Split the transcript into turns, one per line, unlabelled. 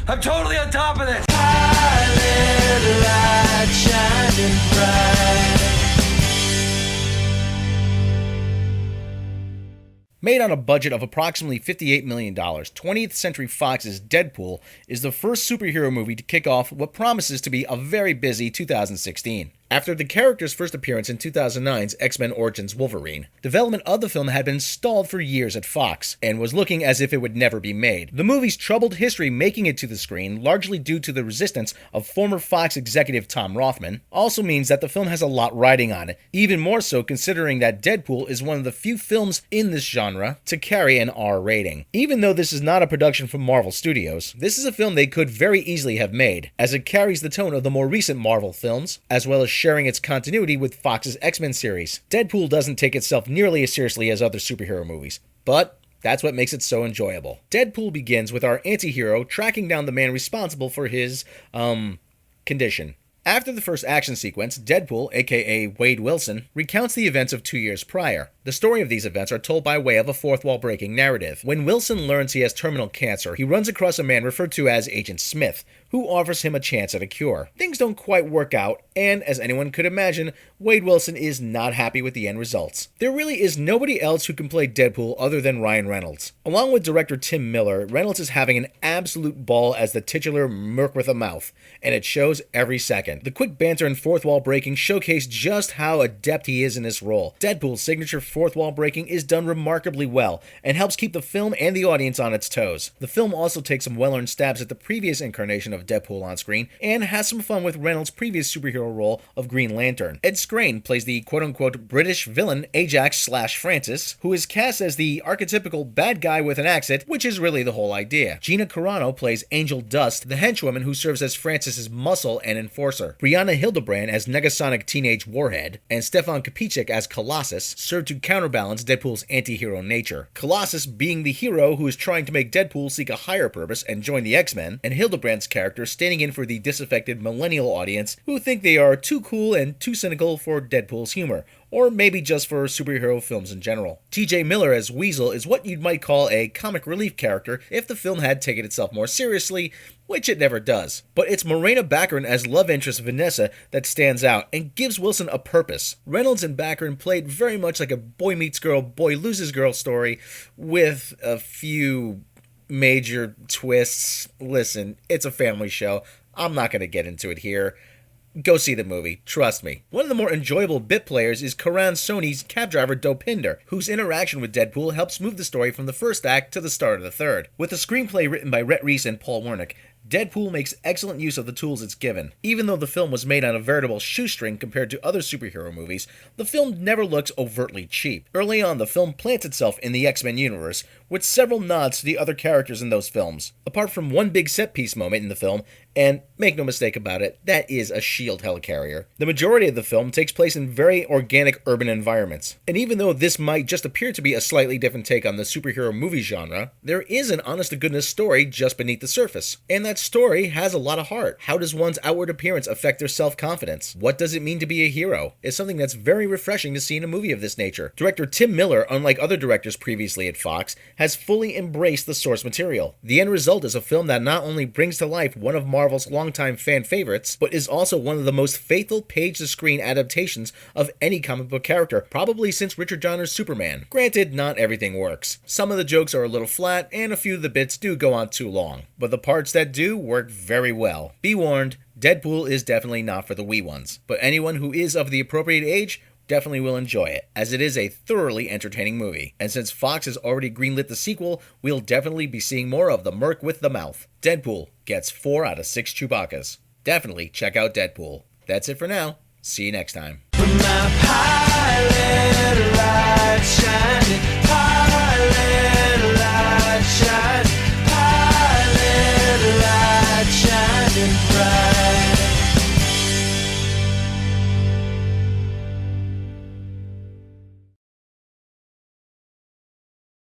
I'm totally on top of this.
Pilot light shining bright.
Made on a budget of approximately $58 million, 20th Century Fox's Deadpool is the first superhero movie to kick off what promises to be a very busy 2016. After the character's first appearance in 2009's X-Men Origins Wolverine, development of the film had been stalled for years at Fox, and was looking as if it would never be made. The movie's troubled history making it to the screen, largely due to the resistance of former Fox executive Tom Rothman, also means that the film has a lot riding on it, even more so considering that Deadpool is one of the few films in this genre to carry an R rating. Even though this is not a production from Marvel Studios, this is a film they could very easily have made, as it carries the tone of the more recent Marvel films, as well as sharing its continuity with Fox's X-Men series. Deadpool doesn't take itself nearly as seriously as other superhero movies, but that's what makes it so enjoyable. Deadpool begins with our anti-hero tracking down the man responsible for his, condition. After the first action sequence, Deadpool, aka Wade Wilson, recounts the events of 2 years prior. The story of these events are told by way of a fourth-wall-breaking narrative. When Wilson learns he has terminal cancer, he runs across a man referred to as Agent Smith, who offers him a chance at a cure. Things don't quite work out, and as anyone could imagine, Wade Wilson is not happy with the end results. There really is nobody else who can play Deadpool other than Ryan Reynolds. Along with director Tim Miller, Reynolds is having an absolute ball as the titular Merc with a mouth, and it shows every second. The quick banter and fourth wall breaking showcase just how adept he is in this role. Deadpool's signature fourth wall breaking is done remarkably well, and helps keep the film and the audience on its toes. The film also takes some well-earned stabs at the previous incarnation of Deadpool on screen, and has some fun with Reynolds' previous superhero role of Green Lantern. Ed Skrein plays the quote-unquote British villain Ajax/Francis, who is cast as the archetypical bad guy with an accent, which is really the whole idea. Gina Carano plays Angel Dust, the henchwoman who serves as Francis's muscle and enforcer. Brianna Hildebrand as Negasonic Teenage Warhead, and Stefan Kapicic as Colossus serve to counterbalance Deadpool's anti-hero nature. Colossus being the hero who is trying to make Deadpool seek a higher purpose and join the X-Men, and Hildebrand's character standing in for the disaffected millennial audience who think they are too cool and too cynical for Deadpool's humor, or maybe just for superhero films in general. T.J. Miller as Weasel is what you might call a comic relief character if the film had taken itself more seriously, which it never does. But it's Morena Baccarin as love interest Vanessa that stands out and gives Wilson a purpose. Reynolds and Baccarin played very much like a boy meets girl, boy loses girl story with a few major twists. Listen, it's a family show. I'm not going to get into it here. Go see the movie, trust me. One of the more enjoyable bit players is Karan Sony's cab driver Dopinder, whose interaction with Deadpool helps move the story from the first act to the start of the third. With a screenplay written by Rhett Reese and Paul Wernick, Deadpool makes excellent use of the tools it's given. Even though the film was made on a veritable shoestring compared to other superhero movies, the film never looks overtly cheap. Early on, the film plants itself in the X-Men universe, with several nods to the other characters in those films. Apart from one big set-piece moment in the film, and make no mistake about it, that is a SHIELD helicarrier. The majority of the film takes place in very organic urban environments. And even though this might just appear to be a slightly different take on the superhero movie genre, there is an honest-to-goodness story just beneath the surface. And that story has a lot of heart. How does one's outward appearance affect their self-confidence? What does it mean to be a hero? Is something that's very refreshing to see in a movie of this nature. Director Tim Miller, unlike other directors previously at Fox, has fully embraced the source material. The end result is a film that not only brings to life one of Marvel's longtime fan favorites, but is also one of the most faithful page-to-screen adaptations of any comic book character, probably since Richard Donner's Superman. Granted, not everything works. Some of the jokes are a little flat, and a few of the bits do go on too long. But the parts that do work very well. Be warned, Deadpool is definitely not for the wee ones, but anyone who is of the appropriate age definitely will enjoy it, as it is a thoroughly entertaining movie. And since Fox has already greenlit the sequel, we'll definitely be seeing more of the Merc with the mouth. Deadpool gets 4 out of 6 Chewbaccas. Definitely check out Deadpool. That's it for now. See you next time.
My pilot light shine.